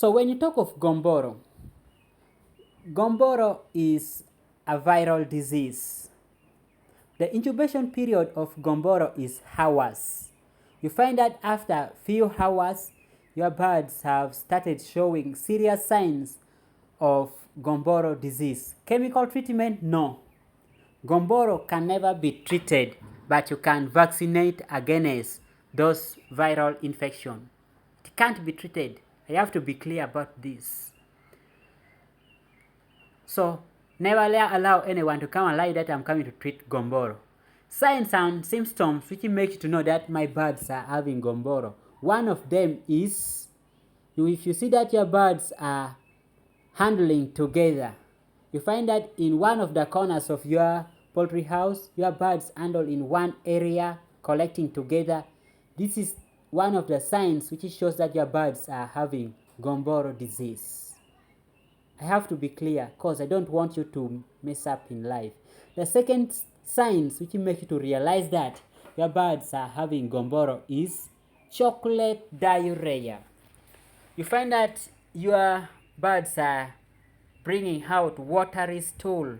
So when you talk of Gomboro, Gomboro is a viral disease. The incubation period of Gomboro is hours. You find that after few hours, your birds have started showing serious signs of Gomboro disease. Chemical treatment? No. Gomboro can never be treated, but you can vaccinate against those viral infection. It can't be treated. I have to be clear about this. So never allow anyone to come and lie that I'm coming to treat Gomboro. Signs and symptoms which make you to know that my birds are having Gomboro. One of them is, if you see that your birds are handling together, you find that in one of the corners of your poultry house, your birds handle in one area collecting together. This is one of the signs which shows that your birds are having Gomboro disease. I have to be clear because I don't want you to mess up in life. The second signs which make you to realize that your birds are having Gomboro is chocolate diarrhea. You find that your birds are bringing out watery stool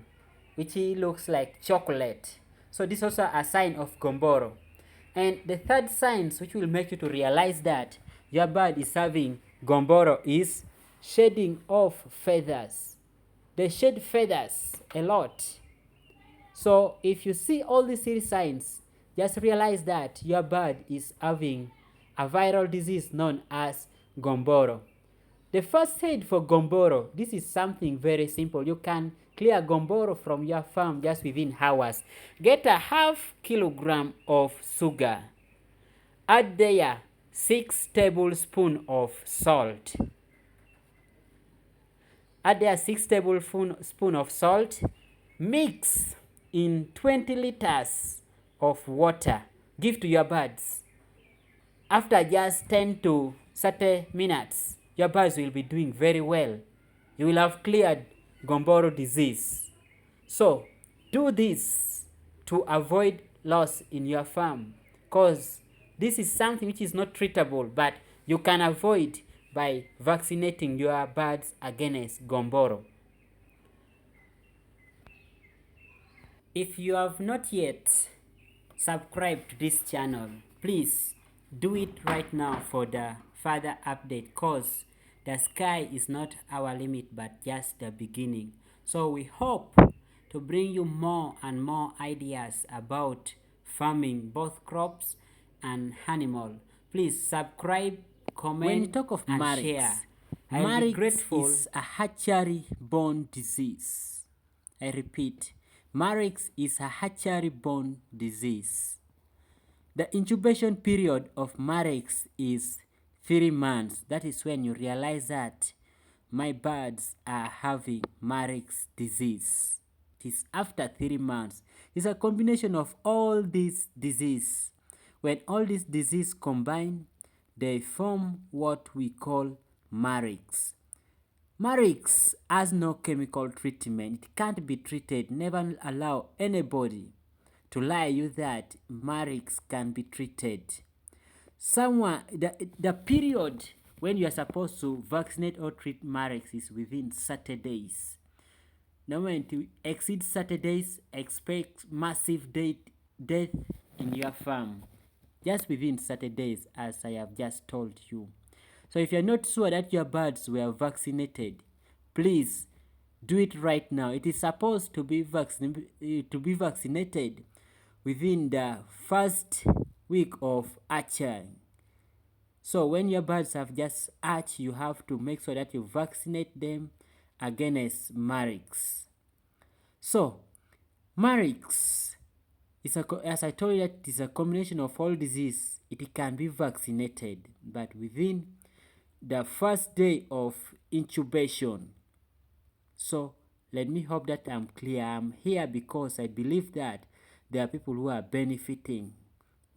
which looks like chocolate. So this is also a sign of Gomboro. And the third signs which will make you to realize that your bird is having Gomboro is shedding of feathers. They shed feathers a lot. So if you see all these three signs, just realize that your bird is having a viral disease known as Gomboro. The first aid for Gomboro, this is something very simple. You can clear Gomboro from your farm just within hours. Get a half kilogram of sugar. Add there 6 tablespoons of salt. Add there 6 tablespoons of salt. Mix in 20 liters of water. Give to your birds. After just 10 to 30 minutes, your birds will be doing very well. You will have cleared Gomboro disease. So do this to avoid loss in your farm, because this is something which is not treatable, but you can avoid by vaccinating your birds against Gomboro. If you have not yet subscribed to this channel, please do it right now for the further update, because the sky is not our limit but just the beginning. So we hope to bring you more and more ideas about farming, both crops and animal. Please subscribe, comment, when you talk of and share. I'll be grateful. Is a hatchery-borne disease. I repeat, Marix is a hatchery-borne disease. The incubation period of Marix is 3 months. That is when you realize that my birds are having Marix disease. It is after 3 months. It's a combination of all these diseases. When all these diseases combine, they form what we call Marix. Marix has no chemical treatment. It can't be treated. Never allow anybody to lie you that Marix can be treated. The period when you are supposed to vaccinate or treat Marix is within 30 days. Now when to exceed 30 days, expect massive death in your farm. Just within 30 days, as I have just told you. So if you're not sure that your birds were vaccinated, please do it right now. It is supposed to be vaccinated within the first week of hatching. So when your birds have just hatched, you have to make sure that you vaccinate them against Marix. So Marix is as I told you, that it is a combination of all disease. It can be vaccinated, but within the first day of incubation. So let me hope that I'm clear. I'm here because I believe that there are people who are benefiting,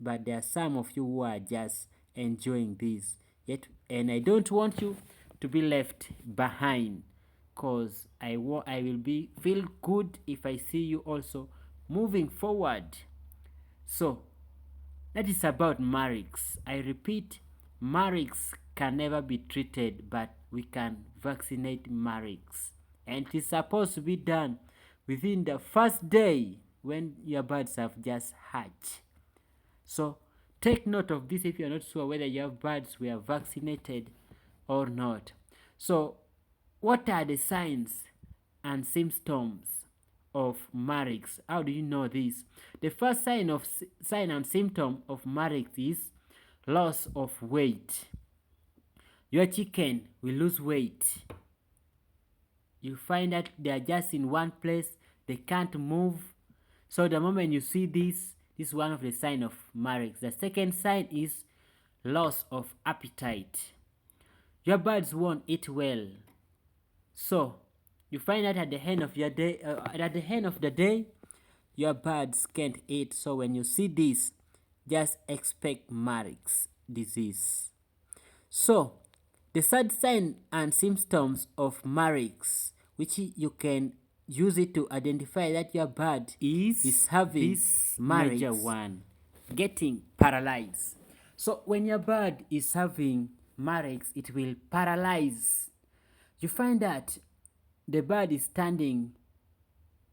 but there are some of you who are just enjoying this yet, and I don't want you to be left behind, because I will feel good if I see you also moving forward. So that is about Marix. I repeat, Marix can never be treated, but we can vaccinate Marix. And it is supposed to be done within the first day when your birds have just hatched. So take note of this if you're not sure whether your birds were vaccinated or not. So what are the signs and symptoms of Marix? How do you know this? The first sign and symptom of Marix is loss of weight. Your chicken will lose weight. You find that they are just in one place, they can't move. So the moment you see this is one of the signs of Marix. The second sign is loss of appetite. Your birds won't eat well. So you find that at the end of the day, your birds can't eat. So when you see this, just expect Marix disease. So the third sign and symptoms of Marix, which you can use it to identify that your bird is having this major one, getting paralyzed. So when your bird is having Marix, it will paralyze. You find that the bird is standing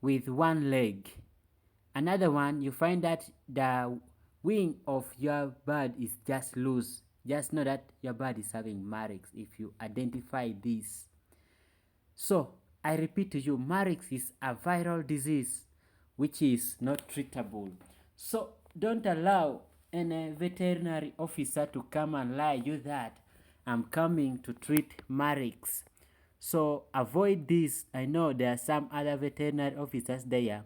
with one leg. Another one, you find that the wing of your bird is just loose. Just know that your bird is having Marix if you identify this. So I repeat to you, Marix is a viral disease which is not treatable. So don't allow any veterinary officer to come and lie you that I'm coming to treat Marix. So avoid this. I know there are some other veterinary officers there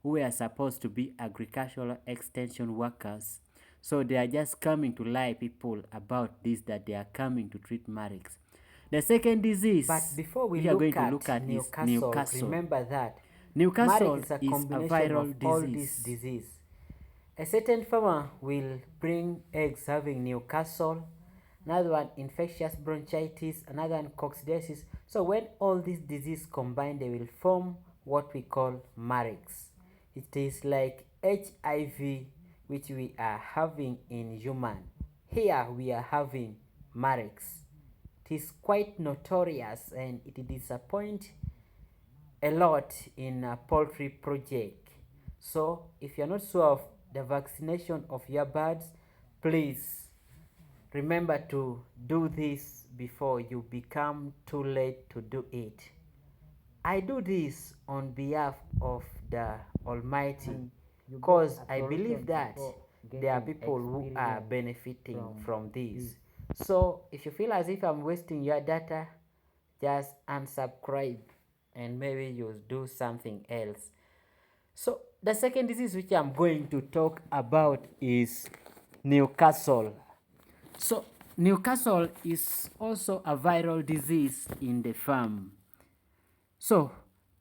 who are supposed to be agricultural extension workers. So they are just coming to lie people about this, that they are coming to treat Marix. The second disease, but before we are look going to at look at Newcastle. Remember that Newcastle Marix is a viral combination of all this disease. A certain farmer will bring eggs having Newcastle, another one infectious bronchitis, another one coccidiosis. So when all these diseases combine, they will form what we call Marix. It is like HIV, which we are having in human. Here we are having Marix. It is quite notorious and it disappoints a lot in a poultry project. So if you're not sure of the vaccination of your birds, please remember to do this before you become too late to do it. I do this on behalf of the Almighty because I believe that there are people who are benefiting from this. So if you feel as if I'm wasting your data, just unsubscribe and maybe you'll do something else. So the second disease which I'm going to talk about is Newcastle. So Newcastle is also a viral disease in the farm. So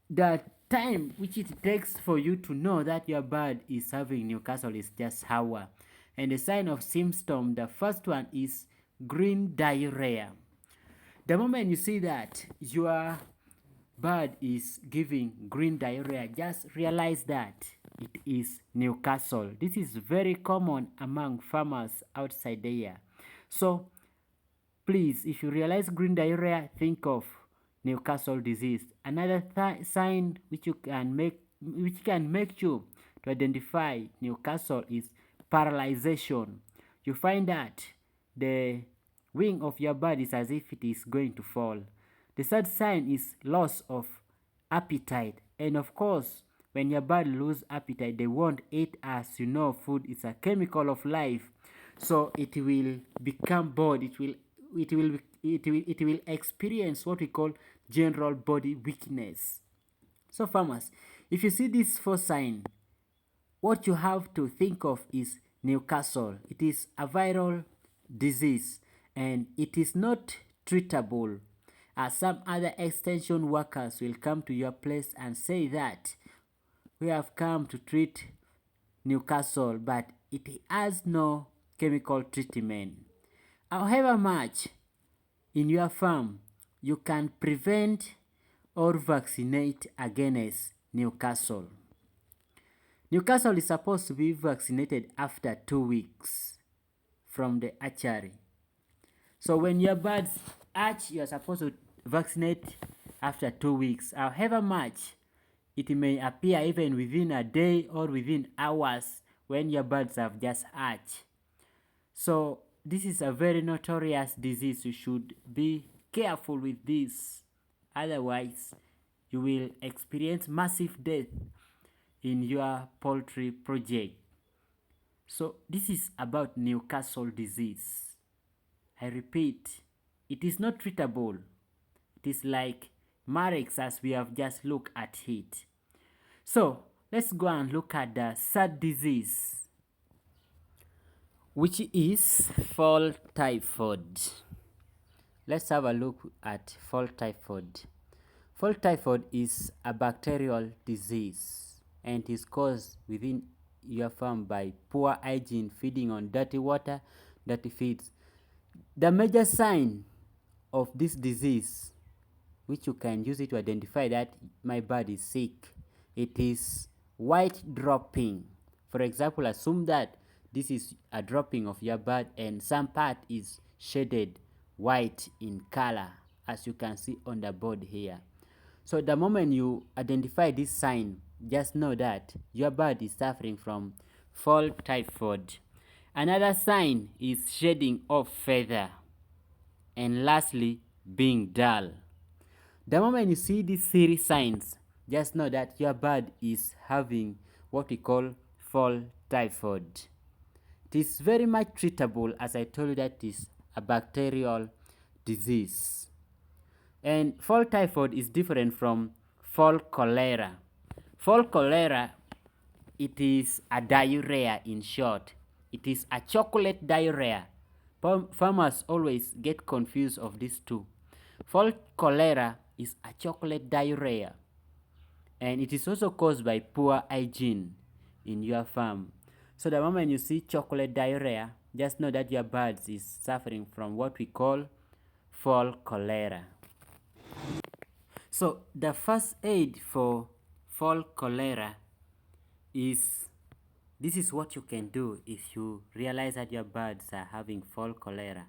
the time which it takes for you to know that your bird is having Newcastle is just hour. And the sign of symptom, the first one is green diarrhea. The moment you see that your bird is giving green diarrhea, just realize that it is Newcastle. This is very common among farmers outside there. So please, if you realize green diarrhea, think of Newcastle disease. Another sign which can make you to identify Newcastle is paralyzation. You find that the wing of your bird is as if it is going to fall. The third sign is loss of appetite. And of course, when your bird lose appetite, they won't eat. As you know, food is a chemical of life. So it will become bored. It will experience what we call general body weakness. So farmers, if you see this first sign, what you have to think of is Newcastle. It is a viral disease and it is not treatable. As some other extension workers will come to your place and say that we have come to treat Newcastle, but it has no chemical treatment. However much in your farm you can prevent or vaccinate against Newcastle. Newcastle is supposed to be vaccinated after 2 weeks from the hatchery. So when your birds hatch, you are supposed to vaccinate after 2 weeks. However much it may appear even within a day or within hours when your birds have just hatched. So this is a very notorious disease. You should be careful with this. Otherwise, you will experience massive death in your poultry project. So this is about Newcastle disease. I repeat, it is not treatable. It is like Marex as we have just looked at it. So let's go and look at the third disease, which is fall typhoid. Let's have a look at fall typhoid. Fall typhoid is a bacterial disease and is caused within your farm by poor hygiene, feeding on dirty water, dirty feeds. The major sign of this disease, which you can use it to identify that my bird is sick, it is white dropping. For example, assume that this is a dropping of your bird and some part is shaded white in color, as you can see on the board here. So the moment you identify this sign, just know that your bird is suffering from fall typhoid. Another sign is shedding of feather, and lastly, being dull. The moment you see these three signs, just know that your bird is having what we call fall typhoid. It is very much treatable, as I told you that it is a bacterial disease. And fall typhoid is different from fall cholera. Fall cholera, it is a diarrhea in short. It is a chocolate diarrhea. Farmers always get confused of these two. Fall cholera is a chocolate diarrhea, and it is also caused by poor hygiene in your farm. So the moment you see chocolate diarrhea, just know that your bird is suffering from what we call fall cholera. So the first aid for fall cholera is, this is what you can do if you realize that your birds are having fall cholera.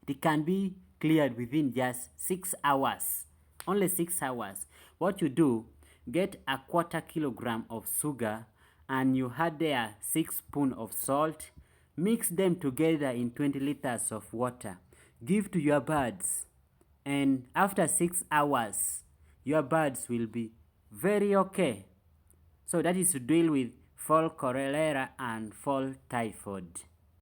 It can be cleared within just 6 hours, only 6 hours. What you do, get a 1/4 kilogram of sugar and you add there 6 spoons of salt, mix them together in 20 liters of water, give to your birds, and after 6 hours, your birds will be very okay. So that is to deal with fall cholera and fall typhoid.